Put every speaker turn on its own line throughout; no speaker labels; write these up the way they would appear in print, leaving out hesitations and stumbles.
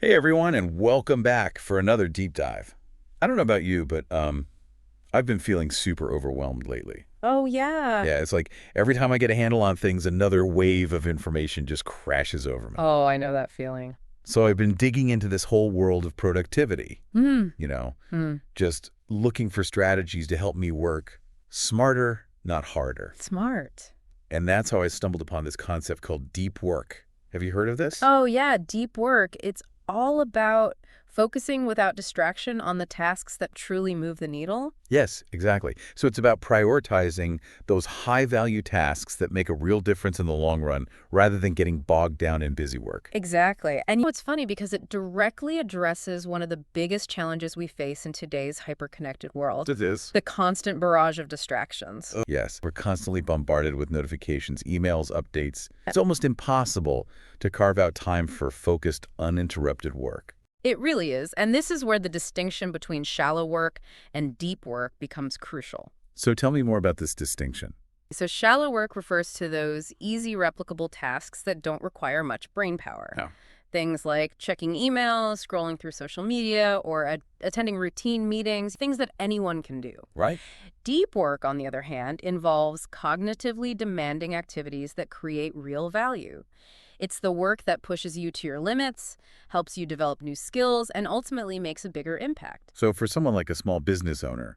Hey everyone, and welcome back for another deep dive. I don't know about you, but I've been feeling super overwhelmed lately.
Oh, yeah.
Yeah, it's like every time I get a handle on things, another wave of information just crashes over me.
Oh, I know that feeling.
So I've been digging into this whole world of productivity,
Mm.
you know,
Mm.
just looking for strategies to help me work smarter, not harder.
Smart.
And that's how I stumbled upon this concept called deep work. Have you heard of this?
Oh, yeah. Deep work. It's all about focusing without distraction on the tasks that truly move the needle.
Yes, exactly. So it's about prioritizing those high-value tasks that make a real difference in the long run rather than getting bogged down in busy work.
Exactly. And it's funny because it directly addresses one of the biggest challenges we face in today's hyper-connected world,
It is.
the constant barrage of distractions.
Yes, we're constantly bombarded with notifications, emails, updates. It's almost impossible to carve out time for focused, uninterrupted work.
It really is. And this is where the distinction between shallow work and deep work becomes crucial.
So tell me more about this distinction.
So shallow work refers to those easy replicable tasks that don't require much brain power.
Oh.
Things like checking emails, scrolling through social media, or attending routine meetings, things that anyone can do.
Right?
Deep work, on the other hand, involves cognitively demanding activities that create real value. It's the work that pushes you to your limits, helps you develop new skills, and ultimately makes a bigger impact.
So for someone like a small business owner,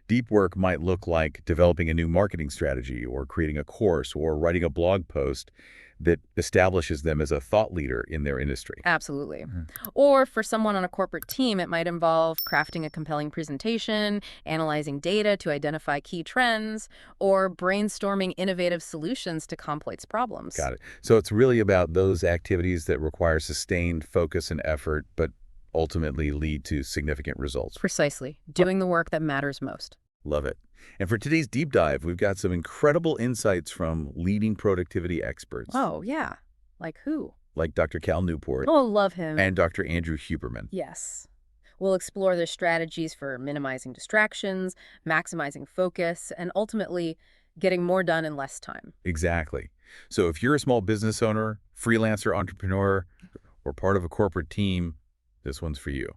deep work might look like developing a new marketing strategy or creating a course or writing a blog post that establishes them as a thought leader in their industry.
Absolutely.
Mhm.
Or for someone on a corporate team, it might involve crafting a compelling presentation, analyzing data to identify key trends, or brainstorming innovative solutions to complex problems.
Got it. So it's really about those activities that require sustained focus and effort, but ultimately lead to significant results.
Precisely. Doing the work that matters most.
Love it. And for today's deep dive, we've got some incredible insights from leading productivity experts
Oh, yeah. Like who?
like Dr. Cal Newport
Oh, love him.
and Dr. Andrew Huberman.
Yes. We'll explore their strategies for minimizing distractions, maximizing focus, and ultimately getting more done in less time.
Exactly. So if you're a small business owner, freelancer entrepreneur, or part of a corporate team, this one's for you.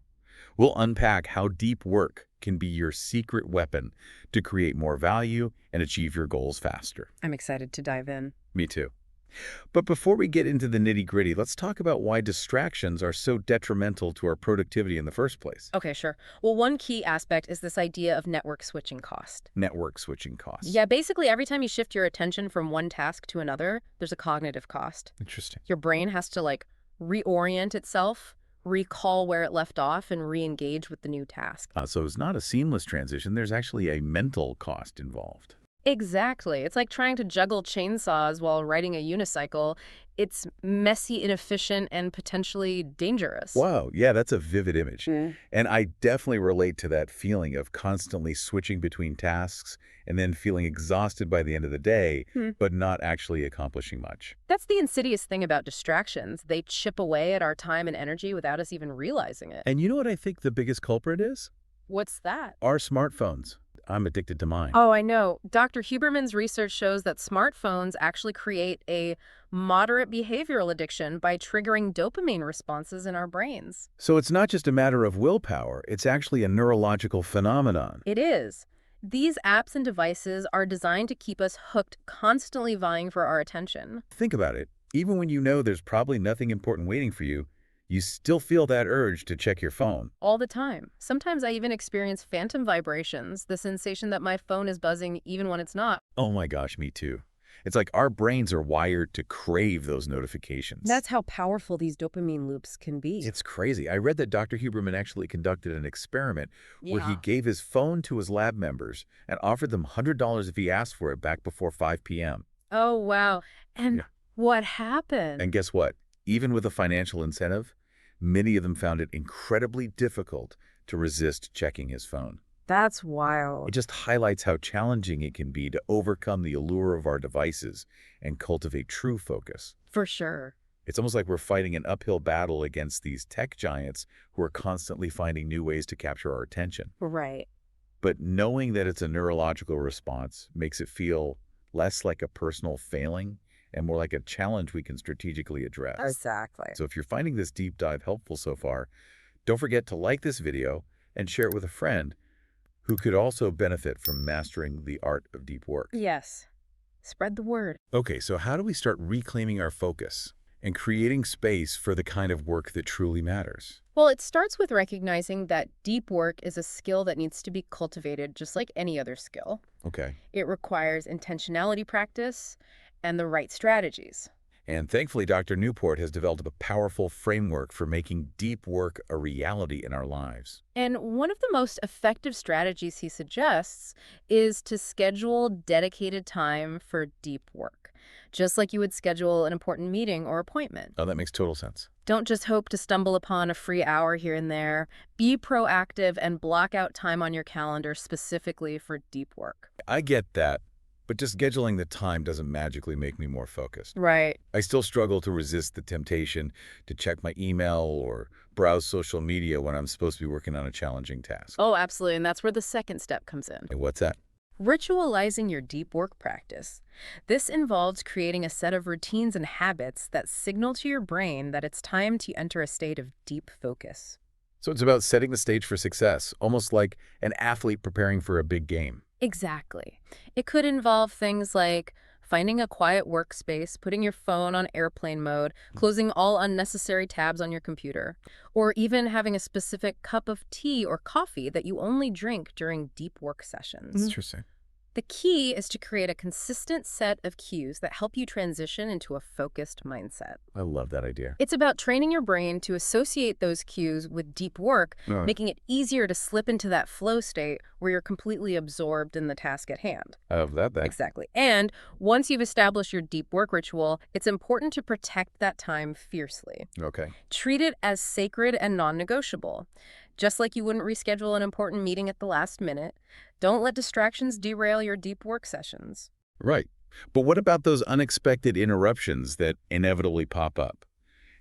We'll unpack how deep work can be your secret weapon to create more value and achieve your goals faster.
I'm excited to dive in.
Me too. But before we get into the nitty-gritty, let's talk about why distractions are so detrimental to our productivity in the first place.
Okay, sure. Well, one key aspect is this idea of network switching cost.
Network switching costs.
Yeah, basically every time you shift your attention from one task to another, there's a cognitive cost.
Interesting.
Your brain has to reorient itself, recall where it left off, and re-engage with the new task.
So it's not a seamless transition. There's actually a mental cost involved.
Exactly. It's like trying to juggle chainsaws while riding a unicycle. It's messy, inefficient, and potentially dangerous.
Wow, yeah, that's a vivid image.
Mm.
And I definitely relate to that feeling of constantly switching between tasks and then feeling exhausted by the end of the day,
Hmm.
but not actually accomplishing much.
That's the insidious thing about distractions. They chip away at our time and energy without us even realizing it.
And you know what I think the biggest culprit is?
What's that?
Our smartphones. I'm addicted to mine.
Oh, I know. Dr. Huberman's research shows that smartphones actually create a moderate behavioral addiction by triggering dopamine responses in our brains.
So it's not just a matter of willpower, it's actually a neurological phenomenon.
It is. These apps and devices are designed to keep us hooked, constantly vying for our attention.
Think about it. Even when you know there's probably nothing important waiting for you, you still feel that urge to check your phone.
All the time. Sometimes I even experience phantom vibrations, the sensation that my phone is buzzing even when it's not.
Oh my gosh, me too. It's like our brains are wired to crave those notifications.
That's how powerful these dopamine loops can be.
It's crazy. I read that Dr. Huberman actually conducted an experiment where he
Yeah.
gave his phone to his lab members and offered them $100 if he asked for it back before 5 p.m.
Oh, wow. And
Yeah.
what happened?
And guess what? Even with a financial incentive, many of them found it incredibly difficult to resist checking his phone.
That's
It
wild.
just highlights how challenging it can be to overcome the allure of our devices and cultivate true focus.
For sure.
It's almost like we're fighting an uphill battle against these tech giants who are constantly finding new ways to capture our attention.
Right.
But knowing that it's a neurological response makes it feel less like a personal failing and more like a challenge we can strategically address.
Exactly.
So if you're finding this deep dive helpful so far, don't forget to like this video and share it with a friend who could also benefit from mastering the art of deep work.
Yes. Spread the word.
Okay, so how do we start reclaiming our focus and creating space for the kind of work that truly matters?
Well, it starts with recognizing that deep work is a skill that needs to be cultivated just like any other skill.
Okay.
It requires intentionality practice and the right strategies.
And thankfully, Dr. Newport has developed a powerful framework for making deep work a reality in our lives.
And one of the most effective strategies he suggests is to schedule dedicated time for deep work, just like you would schedule an important meeting or appointment.
Oh, that makes total sense.
Don't just hope to stumble upon a free hour here and there. Be proactive and block out time on your calendar specifically for deep work.
I get that, but just scheduling the time doesn't magically make me more focused.
Right.
I still struggle to resist the temptation to check my email or browse social media when I'm supposed to be working on a challenging task.
Oh, absolutely. And that's where the second step comes in.
Hey, what's that?
Ritualizing your deep work practice. This involves creating a set of routines and habits that signal to your brain that it's time to enter a state of deep focus.
So it's about setting the stage for success, almost like an athlete preparing for a big game.
Exactly. It could involve things like finding a quiet workspace, putting your phone on airplane mode, closing all unnecessary tabs on your computer, or even having a specific cup of tea or coffee that you only drink during deep work sessions.
Interesting.
The key is to create a consistent set of cues that help you transition into a focused mindset.
I love that idea.
It's about training your brain to associate those cues with deep work, making it easier to slip into that flow state where you're completely absorbed in the task at hand.
I love that.
Exactly. And once you've established your deep work ritual, it's important to protect that time fiercely.
Okay.
Treat it as sacred and non-negotiable. Just like you wouldn't reschedule an important meeting at the last minute, don't let distractions derail your deep work sessions.
Right. But what about those unexpected interruptions that inevitably pop up?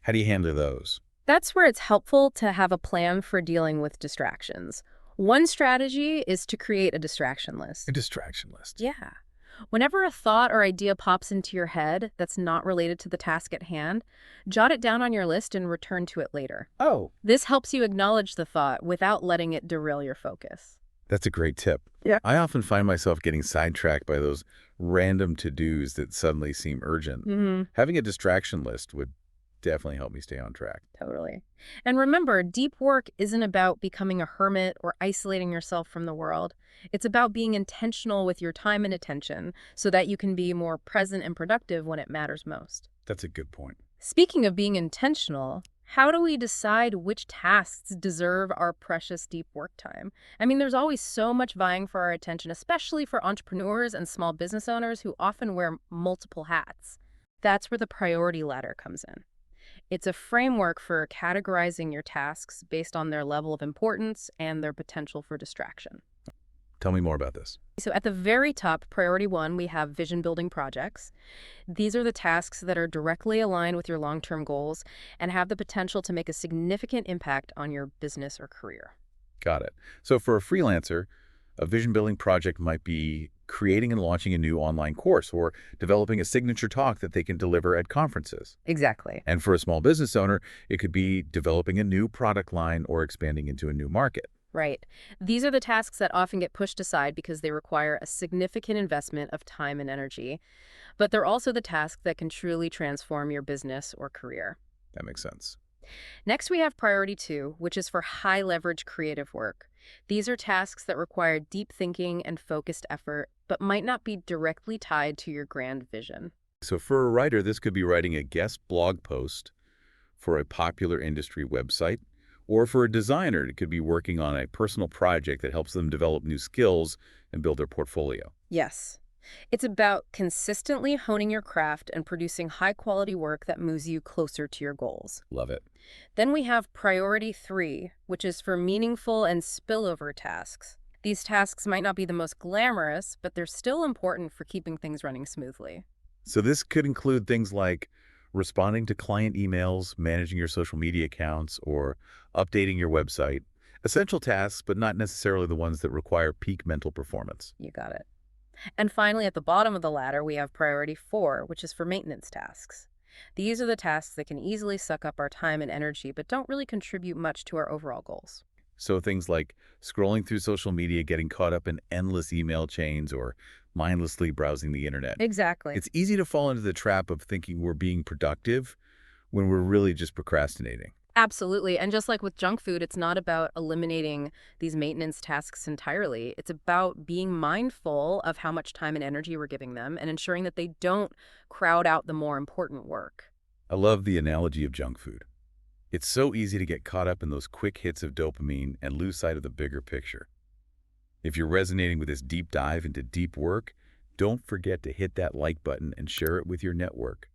How do you handle those?
That's where it's helpful to have a plan for dealing with distractions. One strategy is to create a distraction list.
A distraction list.
Yeah. Whenever a thought or idea pops into your head that's not related to the task at hand, jot it down on your list and return to it later.
Oh.
This helps you acknowledge the thought without letting it derail your focus.
That's a great tip.
Yeah.
I often find myself getting sidetracked by those random to-dos that suddenly seem urgent. Having a distraction list would definitely help me stay on track.
Totally. And remember, deep work isn't about becoming a hermit or isolating yourself from the world. It's about being intentional with your time and attention so that you can be more present and productive when it matters most.
That's a good point.
Speaking of being intentional, how do we decide which tasks deserve our precious deep work time? I mean, there's always so much vying for our attention, especially for entrepreneurs and small business owners who often wear multiple hats. That's where the priority ladder comes in. It's a framework for categorizing your tasks based on their level of importance and their potential for distraction.
Tell me more about this.
So at the very top, priority 1, we have vision building projects. These are the tasks that are directly aligned with your long-term goals and have the potential to make a significant impact on your business or career.
Got it. So for a freelancer, a vision building project might be creating and launching a new online course or developing a signature talk that they can deliver at conferences.
Exactly.
And for a small business owner, it could be developing a new product line or expanding into a new market.
Right. These are the tasks that often get pushed aside because they require a significant investment of time and energy. But they're also the tasks that can truly transform your business or career.
That makes sense.
Next, we have priority 2, which is for high leverage creative work. These are tasks that require deep thinking and focused effort, but might not be directly tied to your grand vision.
So for a writer, this could be writing a guest blog post for a popular industry website. Or for a designer, it could be working on a personal project that helps them develop new skills and build their portfolio.
Yes. It's about consistently honing your craft and producing high-quality work that moves you closer to your goals.
Love it.
Then we have priority 3, which is for meaningful and spillover tasks. These tasks might not be the most glamorous, but they're still important for keeping things running smoothly.
So this could include things like responding to client emails, managing your social media accounts, or updating your website. Essential tasks, but not necessarily the ones that require peak mental performance.
You got it. And finally, at the bottom of the ladder, we have priority 4, which is for maintenance tasks. These are the tasks that can easily suck up our time and energy, but don't really contribute much to our overall goals.
So things like scrolling through social media, getting caught up in endless email chains, or mindlessly browsing the internet.
Exactly.
It's easy to fall into the trap of thinking we're being productive when we're really just procrastinating.
Absolutely. And just like with junk food, it's not about eliminating these maintenance tasks entirely. It's about being mindful of how much time and energy we're giving them and ensuring that they don't crowd out the more important work.
I love the analogy of junk food. It's so easy to get caught up in those quick hits of dopamine and lose sight of the bigger picture. If you're resonating with this deep dive into deep work, don't forget to hit that like button and share it with your network.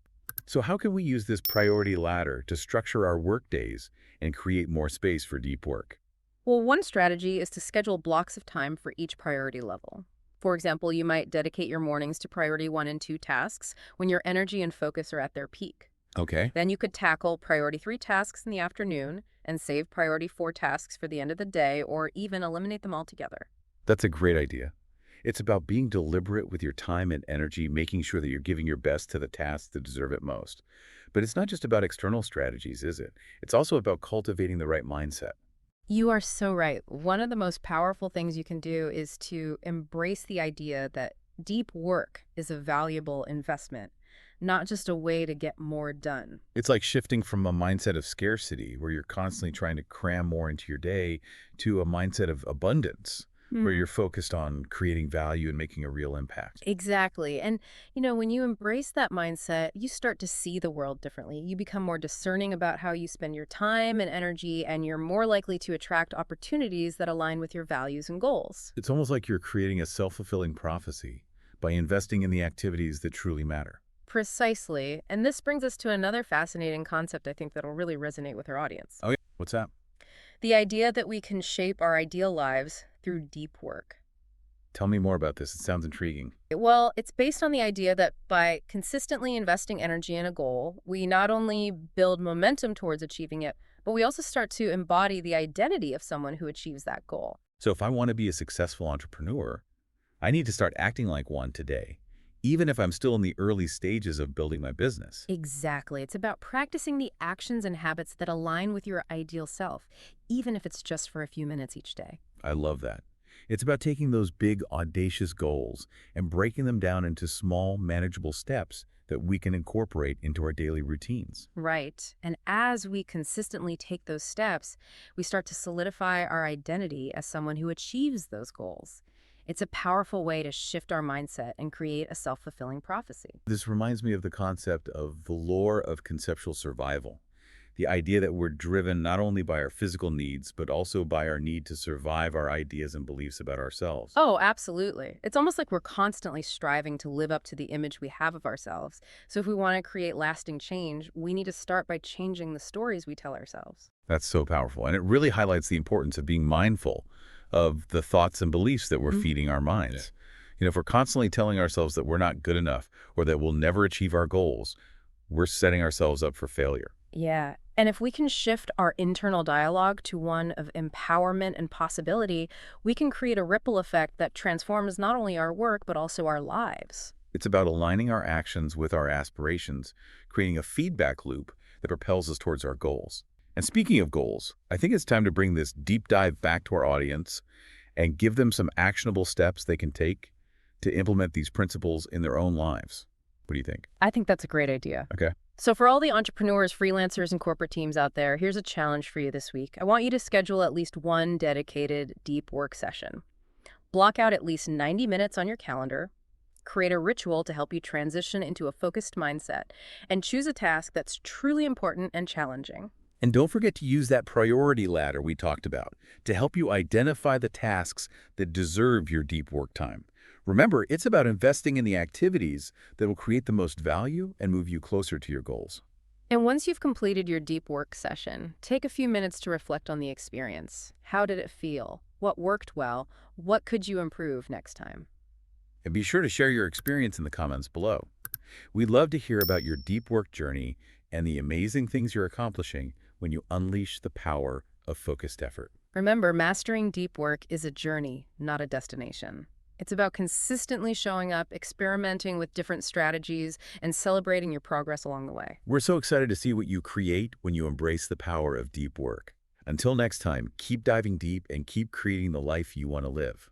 So how can we use this priority ladder to structure our work days and create more space for deep work?
Well, one strategy is to schedule blocks of time for each priority level. For example, you might dedicate your mornings to priority 1 and 2 tasks when your energy and focus are at their peak.
Okay.
Then you could tackle priority 3 tasks in the afternoon and save priority 4 tasks for the end of the day or even eliminate them altogether.
That's a great idea. It's about being deliberate with your time and energy, making sure that you're giving your best to the tasks that deserve it most. But it's not just about external strategies, is it? It's also about cultivating the right mindset.
You are so right. One of the most powerful things you can do is to embrace the idea that deep work is a valuable investment, not just a way to get more done.
It's like shifting from a mindset of scarcity, where you're constantly trying to cram more into your day, to a mindset of abundance, where you're focused on creating value and making a real impact.
Exactly. And, when you embrace that mindset, you start to see the world differently. You become more discerning about how you spend your time and energy, and you're more likely to attract opportunities that align with your values and goals.
It's almost like you're creating a self-fulfilling prophecy by investing in the activities that truly matter.
Precisely. And this brings us to another fascinating concept I think that'll really resonate with our audience.
Oh, yeah. What's that?
The idea that we can shape our ideal lives through deep work.
Tell me more about this. It sounds intriguing.
Well, it's based on the idea that by consistently investing energy in a goal, we not only build momentum towards achieving it, but we also start to embody the identity of someone who achieves that goal.
So if I want to be a successful entrepreneur, I need to start acting like one today, even if I'm still in the early stages of building my business.
Exactly. It's about practicing the actions and habits that align with your ideal self, even if it's just for a few minutes each day.
I love that. It's about taking those big, audacious goals and breaking them down into small, manageable steps that we can incorporate into our daily routines.
Right. And as we consistently take those steps, we start to solidify our identity as someone who achieves those goals. It's a powerful way to shift our mindset and create a self-fulfilling prophecy.
This reminds me of the concept of the lore of conceptual survival. The idea that we're driven not only by our physical needs, but also by our need to survive our ideas and beliefs about ourselves.
Oh, absolutely. It's almost like we're constantly striving to live up to the image we have of ourselves. So if we want to create lasting change, we need to start by changing the stories we tell ourselves.
That's so powerful. And it really highlights the importance of being mindful of the thoughts and beliefs that we're feeding our minds. If we're constantly telling ourselves that we're not good enough or that we'll never achieve our goals, we're setting ourselves up for failure.
Yeah. And if we can shift our internal dialogue to one of empowerment and possibility, we can create a ripple effect that transforms not only our work, but also our lives.
It's about aligning our actions with our aspirations, creating a feedback loop that propels us towards our goals. And speaking of goals, I think it's time to bring this deep dive back to our audience and give them some actionable steps they can take to implement these principles in their own lives. What do you think?
I think that's a great idea.
Okay.
So for all the entrepreneurs, freelancers, and corporate teams out there, here's a challenge for you this week. I want you to schedule at least one dedicated deep work session. Block out at least 90 minutes on your calendar, create a ritual to help you transition into a focused mindset, and choose a task that's truly important and challenging.
And don't forget to use that priority ladder we talked about to help you identify the tasks that deserve your deep work time. Remember, it's about investing in the activities that will create the most value and move you closer to your goals.
And once you've completed your deep work session, take a few minutes to reflect on the experience. How did it feel? What worked well? What could you improve next time?
And be sure to share your experience in the comments below. We'd love to hear about your deep work journey and the amazing things you're accomplishing when you unleash the power of focused effort.
Remember, mastering deep work is a journey, not a destination. It's about consistently showing up, experimenting with different strategies, and celebrating your progress along the way.
We're so excited to see what you create when you embrace the power of deep work. Until next time, keep diving deep and keep creating the life you want to live.